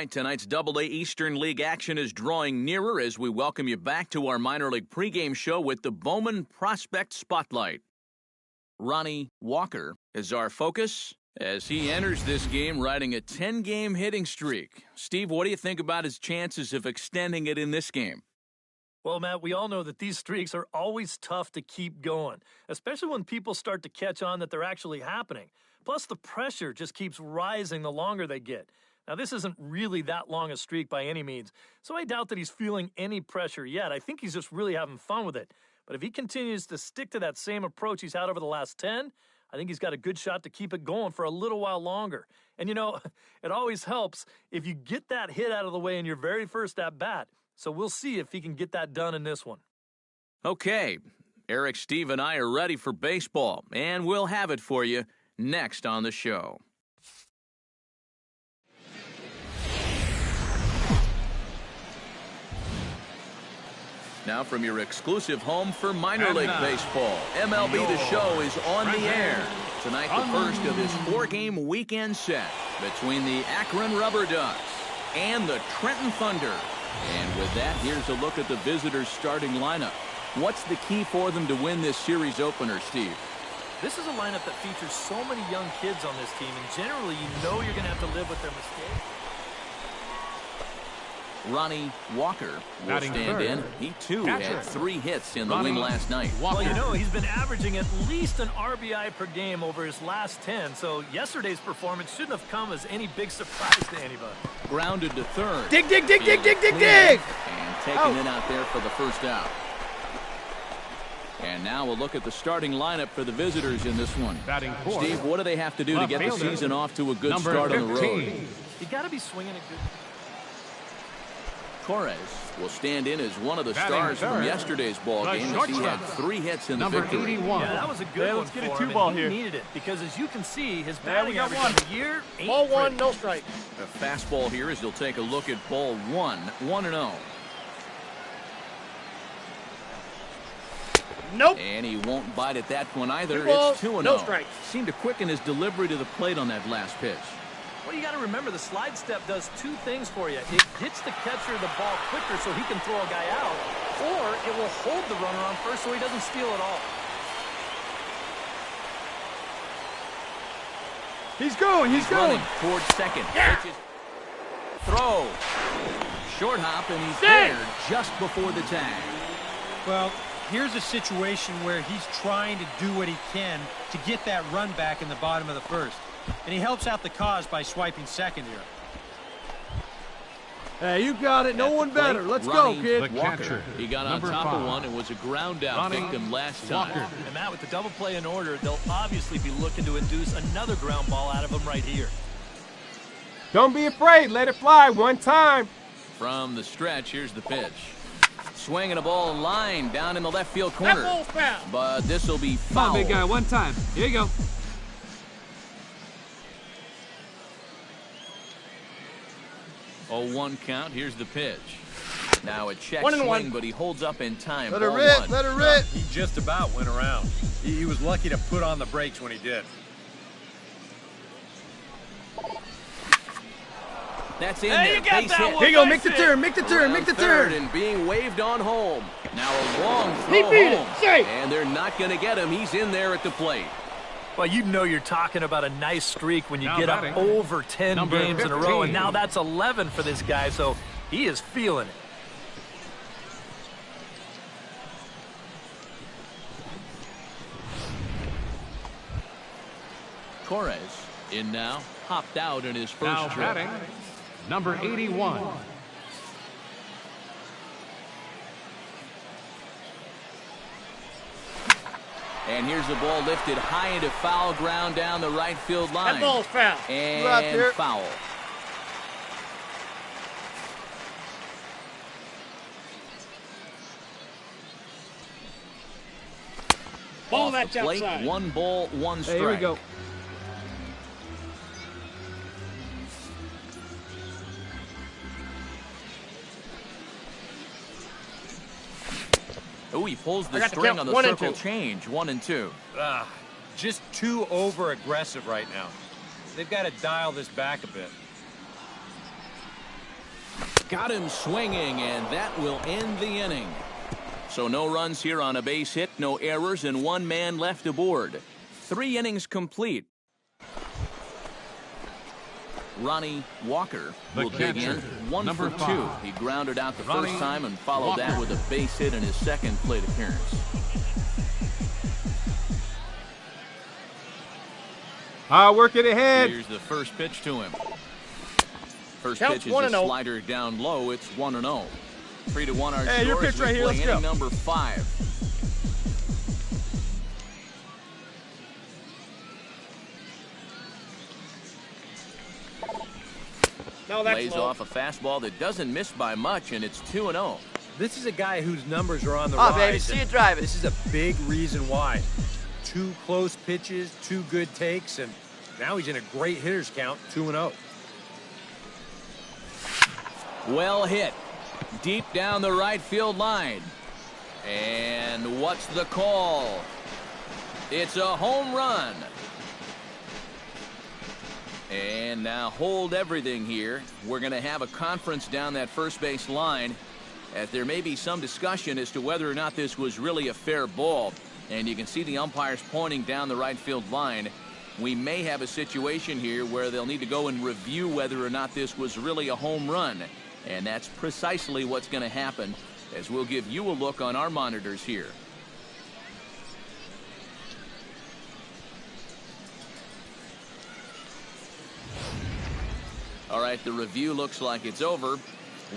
Tonight's AA Eastern League action is drawing nearer as we welcome you back to our minor league pregame show with the Bowman Prospect Spotlight. Ronnie Walker is our focus as he enters this game riding a 10-game hitting streak. Steve, what do you think about his chances of extending it in this game? Well, Matt, we all know that these streaks are always tough to keep going, especially when people start to catch on that they're actually happening. Plus, the pressure just keeps rising the longer they get. Now, this isn't really that long a streak by any means, so I doubt that he's feeling any pressure yet. I think he's just really having fun with it. But if he continues to stick to that same approach he's had over the last 10, I think he's got a good shot to keep it going for a little while longer. And, you know, it always helps if you get that hit out of the way in your very first at-bat. So we'll see if he can get that done in this one. Okay, Eric, Steve, and I are ready for baseball, and we'll have it for you next on the show. Now from your exclusive home for minor league baseball, MLB The Show is on the air. Tonight, the first of this 4-game weekend set between the Akron Rubber Ducks and the Trenton Thunder. And with that, here's a look at the visitors' starting lineup. What's the key for them to win this series opener, Steve? This is a lineup that features so many young kids on this team, and generally you know you're going to have to live with their mistakes. Ronnie Walker will stand in. He, too, had 3 hits in the win last night. Well, you know, he's been averaging at least an RBI per game over his last 10, so yesterday's performance shouldn't have come as any big surprise to anybody. Grounded to third. Dig! And taken it out there for the first out. And now we'll look at the starting lineup for the visitors in this one. Steve, what do they have to do to get the season off to a good start on the road? You got to be swinging a good... Torres will stand in as one of the stars from yesterday's ball game as he had 3 hits in the victory. Yeah, that was a good one. Let's get a 2-ball here. He needed it because, as you can see, his batting average on the year ain't Ball 1, no strike. A fastball here as he'll take a look at ball 1, 1-0. Nope. And he won't bite at that one either. Balls, it's 2-0. no strike. Seemed to quicken his delivery to the plate on that last pitch. Well, you got to remember the slide step does 2 things for you. It hits the catcher the ball quicker so he can throw a guy out, or it will hold the runner on first so he doesn't steal it all. He's going. Running towards second. Yeah. Throw. Short hop, and he's there just before the tag. Well, here's a situation where he's trying to do what he can to get that run back in the bottom of the first. And he helps out the cause by swiping second here. Hey, you got it. No one better. Let's go, kid. Walker. He got on top of one and was a ground out victim last time. And Matt, with the double play in order, they'll obviously be looking to induce another ground ball out of him right here. Don't be afraid. Let it fly one time. From the stretch, here's the pitch. Swinging a ball line down in the left field corner. That ball's foul. But this will be foul. Come on, big guy. One time. Here you go. 0-1 count. Here's the pitch. Now a check 1-1. swing, but he holds up in time. Let her rip. Let her rip. He just about went around. He was lucky to put on the brakes when he did. That's in Hey, there. you got Base that hit. one. Here you go. Make the turn. Make the turn. Make the Third turn. and being waved on home. Now a long He throw beat it. home. Safe. And they're not going to get him. He's in there at the plate. Well, you know you're talking about a nice streak when you Now get batting. up over 10 games in a row, 15. and now that's 11 for this guy, so he is feeling it. Torres in now, hopped out in his first trip. batting, number 81. And here's the ball lifted high into foul ground down the right field line. That ball's foul. And foul. Ball Off that's the plate, outside. 1 ball, 1 strike. Hey, here we go. Oh, he pulls the I got the string count. on the 1 and circle 2. change. 1 and 2. Just too over aggressive right now. They've got to dial this back a bit. Got him swinging, and that will end the inning. So no runs here on a base hit, no errors, and one man left aboard. 3 innings complete. Ronnie Walker will dig in. 1 for 2. He grounded out the first time and followed that with a base hit in his second plate appearance. I'll work it ahead. Here's the first pitch to him. First pitch is a slider down low. It's 1-0. 3-1 our Hey, your score pitch as right we here. play Let's go. inning number 5. No, that's Lays low. off a fastball that doesn't miss by much, and it's 2-0. This is a guy whose numbers are on the Oh, rise. baby, see you drive it. This is a big reason why. 2 close pitches, 2 good takes, and now he's in a great hitter's count, 2-0. Well hit. Deep down the right field line. And what's the call? It's a home run. And now hold everything here. We're going to have a conference down that first base line, as there may be some discussion as to whether or not this was really a fair ball. And you can see the umpires pointing down the right field line. We may have a situation here where they'll need to go and review whether or not this was really a home run. And that's precisely what's going to happen, as we'll give you a look on our monitors here. All right, the review looks like it's over.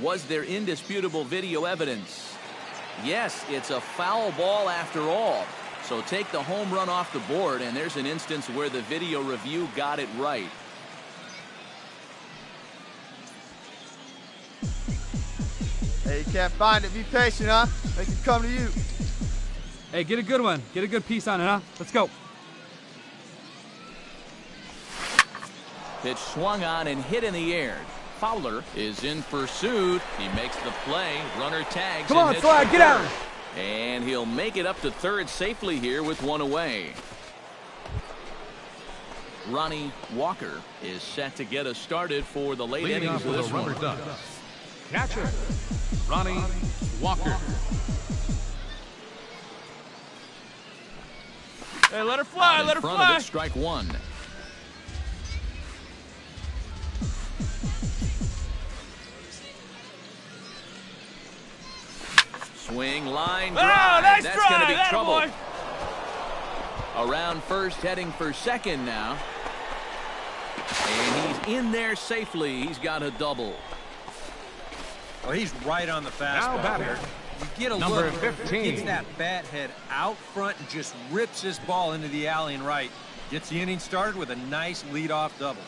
Was there indisputable video evidence? Yes, it's a foul ball after all. So take the home run off the board, and there's an instance where the video review got it right. Hey, you can't find it. Be patient, huh? Make it come to you. Hey, get a good one. Get a good piece on it, huh? Let's go. Pitch swung on and hit in the air. Fowler is in pursuit. He makes the play. Runner tags. Come on, Slide, get out. And he'll make it up to third safely here with 1 away. Ronnie Walker is set to get us started for the late innings of this one. Catcher, Ronnie Walker. Hey, let her fly, let her In front fly. of it, strike 1. Swing, line, drive. Nice That's drive. going to be Atta trouble. boy. Around first, heading for second now. And he's in there safely. He's got a double. Well, he's right on the fastball here. You get a Number look, 15. gets that bat head out front and just rips this ball into the alley and right. Gets the inning started with a nice leadoff double.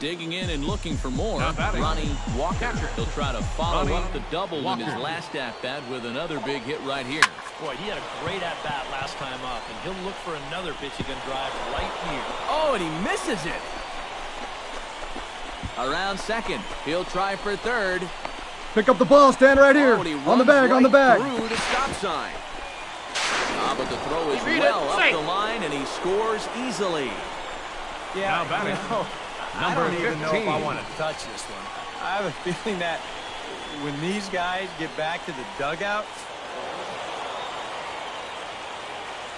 Digging in and looking for more. Ronnie Walker. He'll try to follow up the double in his last at-bat with another big hit right here. Boy, he had a great at-bat last time up, and he'll look for another pitch he can drive right here. Oh, and he misses it. Around second. He'll try for third. Pick up the ball, stand right here. Oh, and he On the runs bag, on the right bag. through the stop sign. But the throw is Read it. well up Say. the line, and he scores easily. Yeah, Now batting. I don't even know if I 15. want to touch this one. I have a feeling that when these guys get back to the dugout,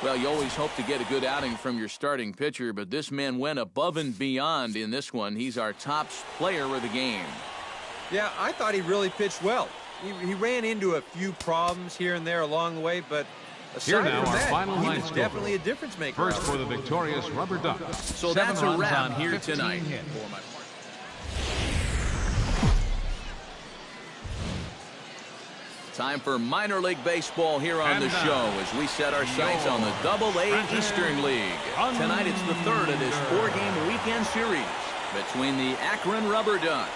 Well, you always hope to get a good outing from your starting pitcher, but this man went above and beyond in this one. He's our top player of the game. yeah, I thought he really pitched well. He ran into a few problems here and there along the way, but Here aside now, from our that, final he line was score. definitely a difference maker. First for the victorious Rubber Ducks. So that's a 7 runs wrap on here 15 tonight. hits. For my part. Time for minor league baseball here on the show as we set our sights on the Double-A Eastern League. Tonight it's the third of this 4-game weekend series between the Akron Rubber Ducks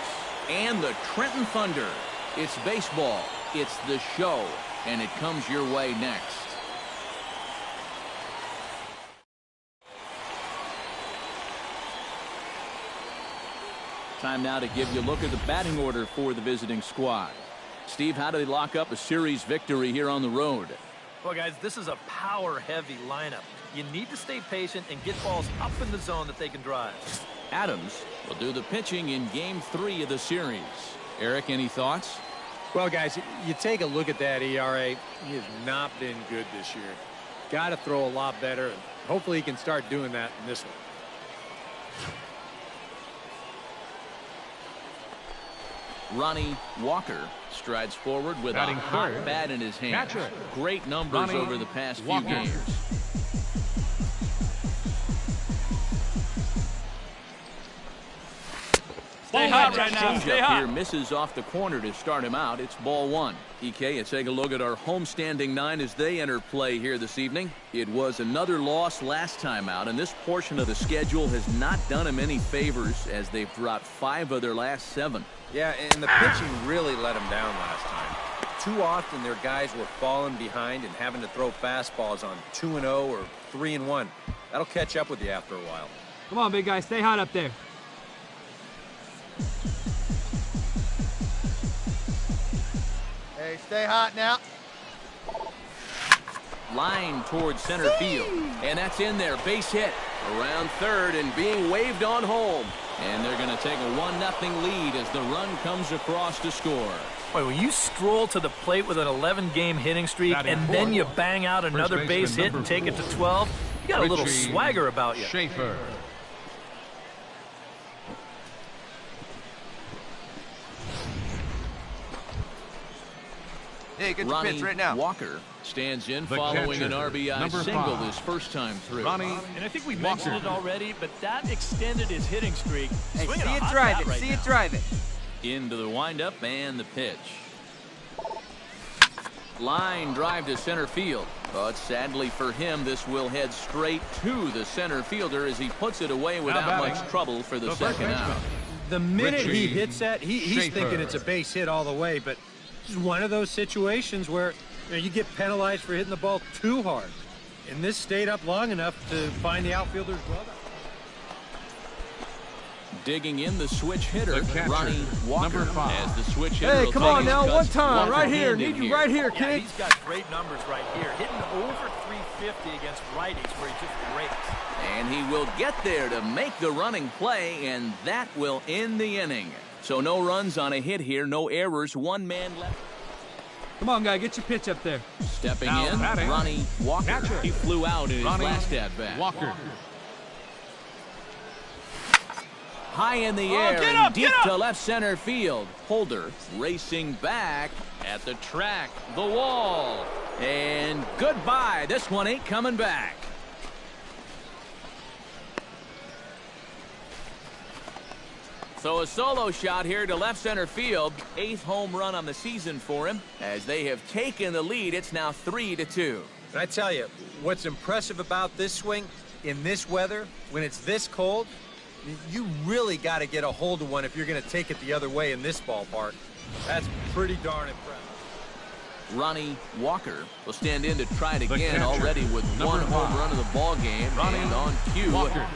and the Trenton Thunder. It's baseball, it's the show, and it comes your way next. Time now to give you a look at the batting order for the visiting squad. Steve, how do they lock up a series victory here on the road? Well, guys, this is a power-heavy lineup. You need to stay patient and get balls up in the zone that they can drive. Adams will do the pitching in Game 3 of the series. Eric, any thoughts? Well, guys, you take a look at that ERA. He has not been good this year. Got to throw a lot better, and hopefully he can start doing that in this one. Ronnie Walker strides forward with Batting a hot third. bat in his hand. Catcher. Great numbers Ronnie over the past Walker. few games. Stay hot right now. Stay Changeup hot. here misses off the corner to start him out. It's ball one. EK, let's take a look at our homestanding nine as they enter play here this evening. It was another loss last time out, and this portion of the schedule has not done them any favors as they've dropped 5 of their last 7. Yeah, and the pitching really let them down last time. Too often their guys were falling behind and having to throw fastballs on 2-0 or 3-1. That'll catch up with you after a while. Come on, big guy. Stay hot up there. Hey, stay hot now. Line towards center field, and that's in there. Base hit around third and being waved on home. And they're going to take a 1-0 lead as the run comes across to score. Boy, when you stroll to the plate with an 11-game hitting streak Batting and fourth. then you bang out another First base baseman hit and number take it to 4. 12, you got a little Richie swagger about you. Schaefer. Hey, get your Ronnie pitch right now. Walker stands in The following an catcher, RBI number single 5. his first time through. Ronnie And I think we Walker. mentioned it already, but that extended his hitting streak. Hey, Swinging see a it hot drive bat it. right See now. it drive it. Into the windup and the pitch. Line drive to center field. But sadly for him, this will head straight to the center fielder as he puts it away without batting, much trouble for the the first second baseman. out. The minute he Richie hits that, he's Schaefer. thinking it's a base hit all the way, but this is one of those situations where you get penalized for hitting the ball too hard. And this stayed up long enough to find the outfielder's glove. Digging in the switch hitter, The catcher, Ronnie Walker. number 5. As the switch hitter Hey, will come take on his now, cuts, one time, Walker right here. handed Need you right here, Yeah, kid. he's got great numbers right here. Hitting over 350 against righties where he just breaks. And he will get there to make the running play, and that will end the inning. So no runs on a hit here, no errors, 1 man left. Come on, guy. Get your pitch up there. Stepping Now in, batting, Ronnie Walker. catcher, He flew out in his Ronnie last at-bat. Walker. High in the Oh, air get and up, deep get up! to left center field. Holder racing back at the track, the wall. And goodbye. This one ain't coming back. So a solo shot here to left center field. 8th home run on the season for him. As they have taken the lead, it's now 3-2. And I tell you, what's impressive about this swing, in this weather, when it's this cold, you really got to get a hold of one if you're going to take it the other way in this ballpark. That's pretty darn impressive. Ronnie Walker will stand in to try it The again, catcher, already with number 1 home 5. run of the ball game. Ronnie And on cue, Walker.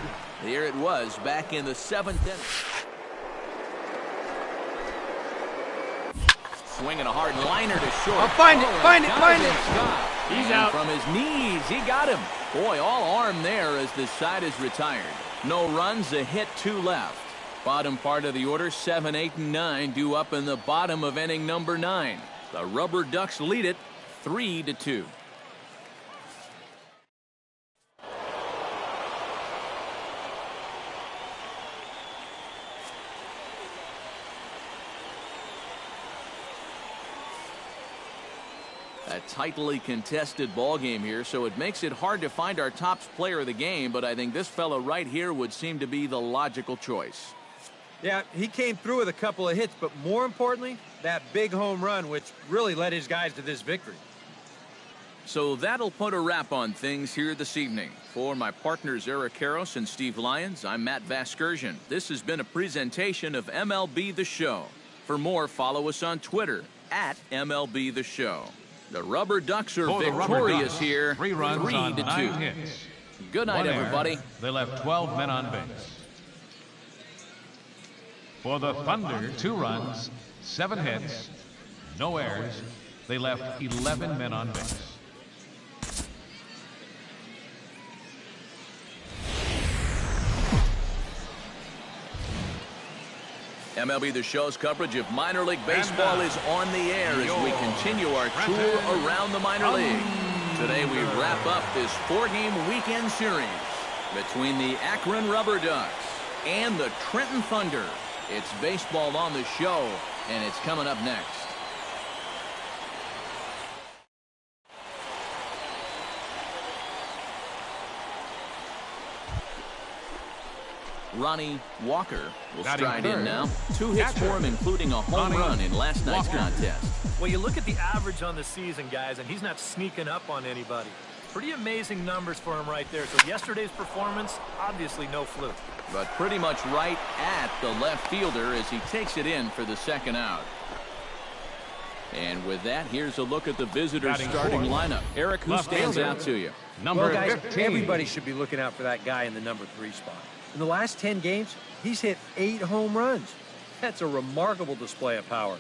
here it was back in the 7th inning. Swinging a hard liner to short. Oh, find it, and find it, got find in it. Scott. He's And out. from his knees, he got him. Boy, all arm there as the side is retired. No runs, a hit, 2 left. Bottom part of the order, 7, 8, and 9 due up in the bottom of inning number 9. The Rubber Ducks lead it 3-2. A tightly contested ball game here, so it makes it hard to find our top player of the game, but I think this fella right here would seem to be the logical choice. Yeah, he came through with a couple of hits, but more importantly, that big home run, which really led his guys to this victory. So that'll put a wrap on things here this evening. For my partners Eric Karros and Steve Lyons, I'm Matt Vasgersian. This has been a presentation of MLB The Show. For more, follow us on Twitter at MLB The Show. The Rubber Ducks are For the Rubber victorious Ducks, here, 3 runs on 9 3-2. hits. Good night, 1 error. everybody. They left 12 men on base. For the Thunder, 2 runs, 7 hits, no errors. They left 11 men on base. MLB The Show's coverage of minor league baseball is on the air as we continue our tour around the minor leagues. Today we wrap up this 4-game weekend series between the Akron Rubber Ducks and the Trenton Thunder. It's baseball on the show, and it's coming up next. Ronnie Walker will stride in now. 2 hits for him, including a home run in last night's contest. Well, you look at the average on the season, guys, and he's not sneaking up on anybody. Pretty amazing numbers for him right there. So yesterday's performance, obviously no fluke. But pretty much right at the left fielder as he takes it in for the second out. And with that, here's a look at the visitors' starting lineup. Eric, who stands out to you? Well, guys, everybody should be looking out for that guy in the number 3 spot. In the last 10 games, he's hit 8 home runs. That's a remarkable display of power.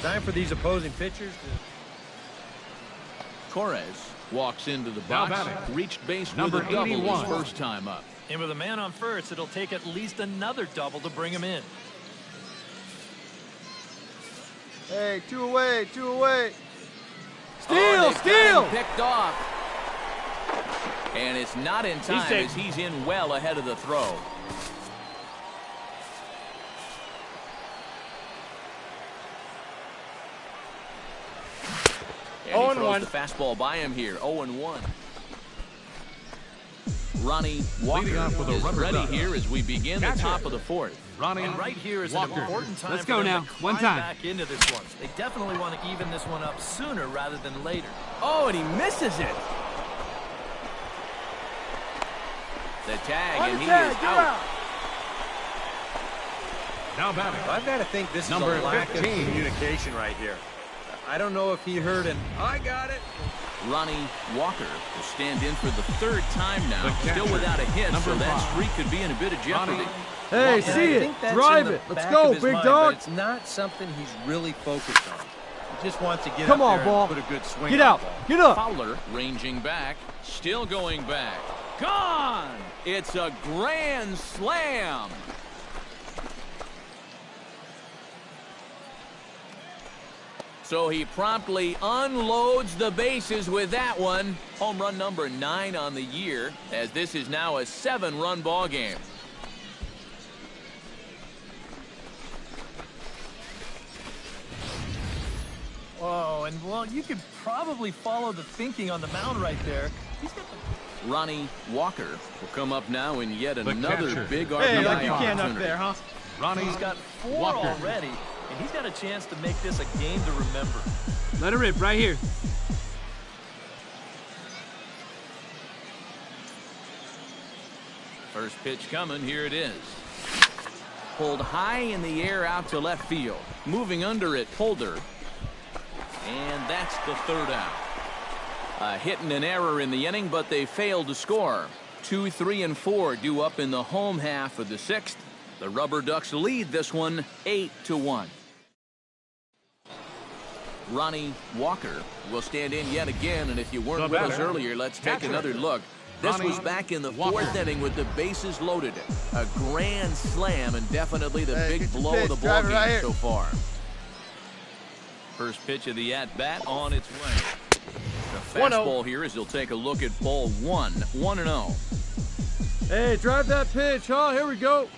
Time for these opposing pitchers to... Torres walks into the box, reached base with a double his first time up. And with a man on first, it'll take at least another double to bring him in. Hey, 2 away, 2 away. Steal! Steal! Picked off. And it's not in time as he's in well ahead of the throw. And he throws the fastball by him here. 0-1. Ronnie Walker is ready here as we begin the top of the 4th. And right here is an important time for them to climb back into this one. They definitely want to even this one up sooner rather than later. Oh, and he misses it. The tag, and he is out. Now batting. I've got to think this is a lack of communication right here. I don't know if he heard an, I got it. Ronnie Walker will stand in for the 3rd time now, still without a hit, so that streak could be in a bit of jeopardy. Hey, see it. Drive it. Let's go, big dog. It's not something he's really focused on. He just wants to get Come up on, there ball. and put a good swing Get on out. the ball. Get up. Fowler ranging back, still going back. Gone! It's a grand slam. So he promptly unloads the bases with that one. Home run number 9 on the year, as this is now a 7-run ball game. Whoa, and well, you could probably follow the thinking on the mound right there. He's got the... Ronnie Walker will come up now in yet another big RBI Hey, like you opportunity. can up there, huh? He's got 4 already, and he's got a chance to make this a game to remember. Let it rip right here. First pitch coming, here it is. Pulled high in the air out to left field. Moving under it, Polder. And that's the 3rd out. A hit and an error in the inning, but they failed to score. 2, 3, and 4 due up in the home half of the 6th. The Rubber Ducks lead this one 8-1. Ronnie Walker will stand in yet again, and if you weren't with us earlier, let's take another look. This was back in the 4th inning with the bases loaded. A grand slam and definitely the big blow of the ball game so far. First pitch of the at-bat on its way. The fastball here as he'll take a look at ball 1, 1-0. Hey, drive that pitch, huh? Here we go.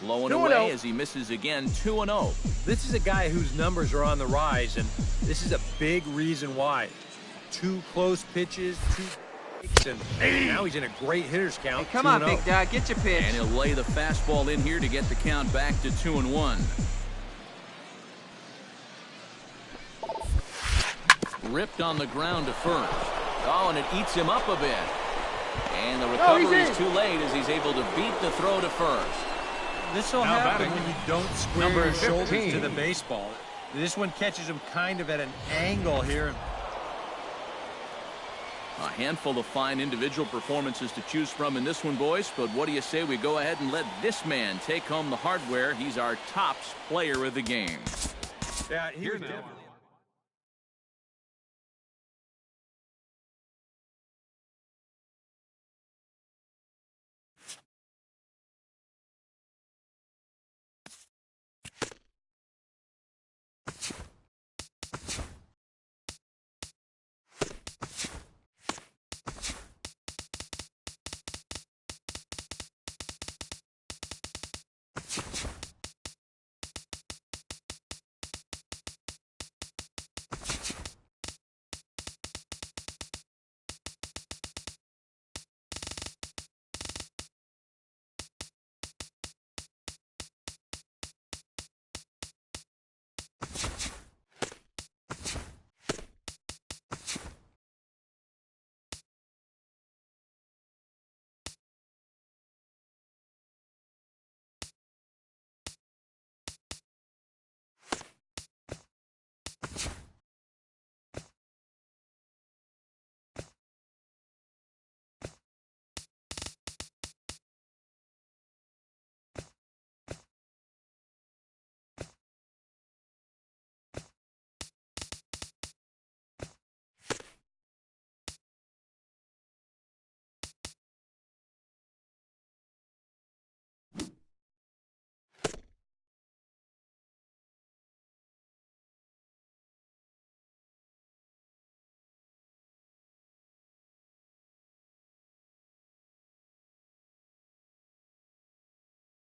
Low and away as he misses again, 2-0. This is a guy whose numbers are on the rise, and this is a big reason why. 2 close pitches, 2 breaks, and now he's in a great hitter's count. Hey, come on, big dog, get your pitch. And he'll lay the fastball in here to get the count back to 2-1. Ripped on the ground to first. Oh, and it eats him up a bit. And the recovery is too late as he's able to beat the throw to first. This will happen when you don't square your shoulders to the baseball. This one catches him kind of at an angle here. A handful of fine individual performances to choose from in this one, boys. But what do you say we go ahead and let this man take home the hardware? He's our tops player of the game. Yeah, here now.